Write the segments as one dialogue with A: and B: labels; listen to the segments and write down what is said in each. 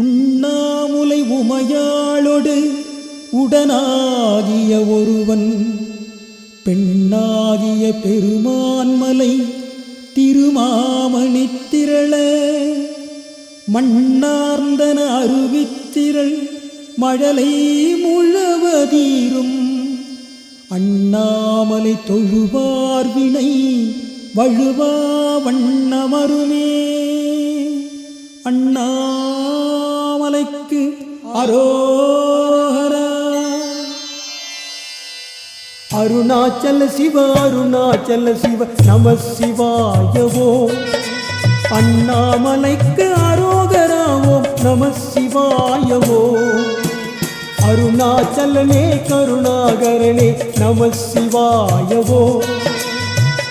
A: உண்ணாமுலை உமையாளொடு உடனாகிய ஒருவன் பெண்ணாகிய பெருமான்மலை திருமாமணி திரள மண்ணார்ந்தன அருவித்திரள் மழலை முழவதீரும் அண்ணாமலை தொழுவார்வினை வழுவா வண்ணமருமே. அண்ணாமலைக்கு அரோஹரா. அருணாச்சல சிவ அருணாச்சல சிவ நம சிவாயவோ. அண்ணாமலைக்கு அரோகராவோ நம சிவாயவோ. அருணாச்சலனே கருணாகரனே நம சிவாயவோ.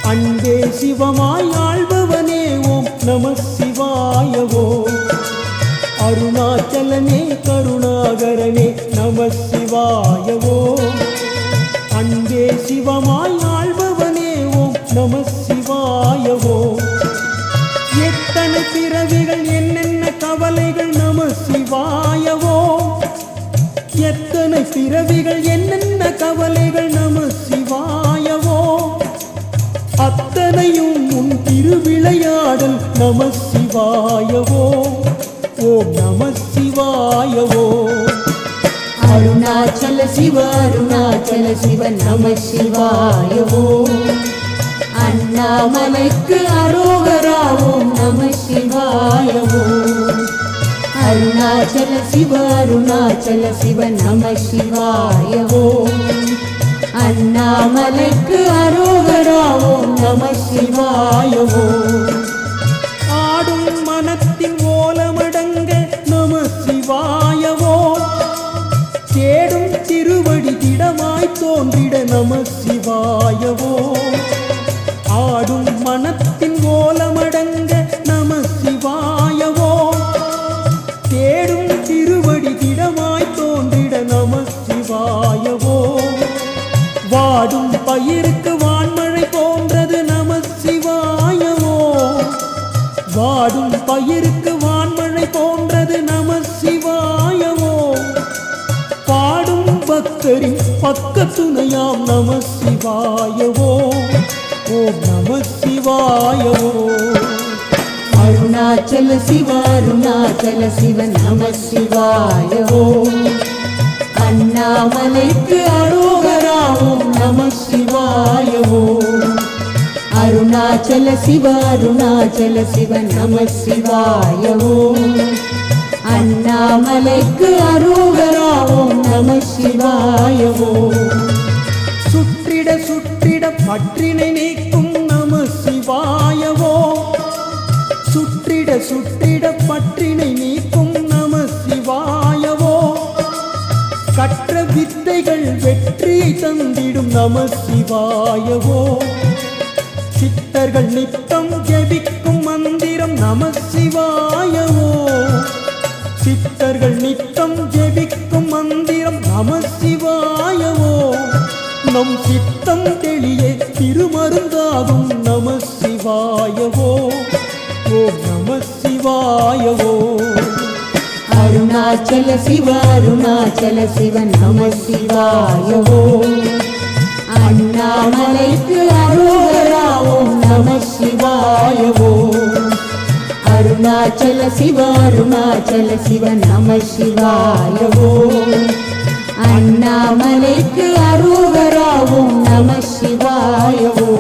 A: அன்பே சிவமாய் ஆள்பவனே ஓம் நம சிவாயவோ. அருணாச்சலனே கருணாகரனே நம சிவாயவோ. அன்பே சிவமாய் ஆள்பவனே ஓம் நம சிவாயவோ. எத்தனை பிறவிகள் என்னென்ன கவலைகள் நம சிவாயவோ. எத்தனை பிறவிகள் என்னென்ன கவலைகள் நம சிவாயவோ. அத்தனையும் உன் திருவிளையாடல் நம சிவாயவோ. ஓம் நம சிவாயவோ.
B: அருணாச்சல சிவ அருணாச்சல சிவ நம சிவாயவோ. அண்ணாமலைக்கு அரோகரா ஓம் நம சிவாயவோ. அருணாச்சல சிவ அருணாச்சல சிவ நம சிவாயவோ. அண்ணாமலைக்கு அரோகரா ஓம் நம சிவாயவோ.
A: ஆடும் மனத்தின் ஓலமடங்க நம சிவாயவோ. தேடும் திருவடி திடமாய் தோன்றிட நம சிவாயவோ. ஆடும் மனத்தின் ஓலமடங்க நம சிவாயவோ. தேடும் திருவடி திடமாய் தோன்றிட நம சிவாயவோ. வாடும் பயிருக்கு வான்மழை போன்றது நம சிவாயவோ. வாடும் பயிருக்கு வான்மழை போன்றது நம சிவாயவோ. பாடும் பக்தரின் பக்க துணையாம் நம சிவாயவோ. ஓம் நம சிவாயவோ.
B: அருணாச்சல சிவ அருணாச்சல சிவ நம சிவாயவோ. அண்ணாமலைக்கு அரோகரா ஓம் நம சிவாயவோ. அருணாச்சல சிவ அருணாச்சல சிவ நம சிவாயவோ. அண்ணாமலைக்கு அரோகரா ஓம் நம சிவாயவோ.
A: சுற்றிட சுற்றிட பற்றினை நீக்கும் நம சிவாயவோ. சுற்றிட சுற்றிட பற்றினை நீக்கும் நம சிவாயவோ. கற்ற வித்தைகள் வெற்றியை தந்திடும் நம சிவாயவோ. சித்தர்கள் நித்தம் ஜெபிக்கும் மந்திரம் நம சிவாயவோ. சித்தர்கள் நித்தம் ஜெபிக்கும் மந்திரம் நம சிவாயவோ. நம் சித்தம் தெளிய திருமருந்தாகும் நம சிவாயவோ. ஓம் நம சிவாயவோ.
B: அருணாச்சல சிவ அருணாச்சல சிவ நம சிவாயவோ. அண்ணாமலைக்கு அரோகரா ஓம் நம சிவாயவோ. அருணாச்சல சிவ அருணாச்சல சிவ நம சிவாயவோ. அண்ணாமலைக்கு அரோகரா ஓம் நம சிவாயவோ.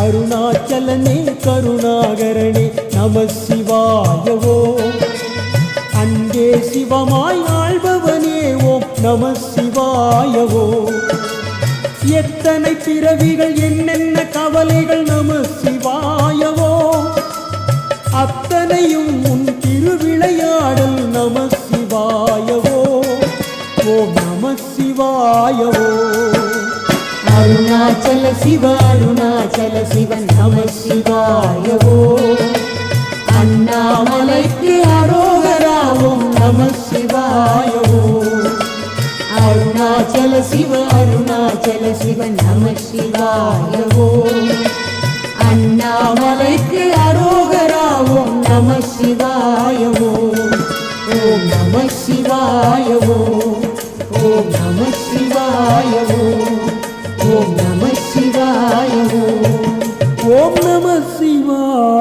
A: அருணாச்சலனே கருணாகரனே நம சிவாயவோ. அன்பே சிவமாய் ஆள்பவனே ஓம் நம சிவாயவோ. எத்தனை பிறவிகள் என்னென்ன கவலைகள் நம சிவாயவோ. அத்தனையும் உன் திருவிளையாடல் நம சிவாயவோ. ஓம் நம சிவாயவோ.
B: அருணாச்சல சிவ அருணாச்சல சிவ நம சிவாயவோ. அண்ணாமலைக்கு அரோகரா ஓம் நம சிவாயவோ. அருணாச்சல சிவ அருணாச்சல சிவ நம சிவாயவோ. அண்ணாமலைக்கு அரோகரா ஓம் நம சிவாயவோ. ஓம் நம சிவாய ஓம்
A: ஓம் நம சிவாய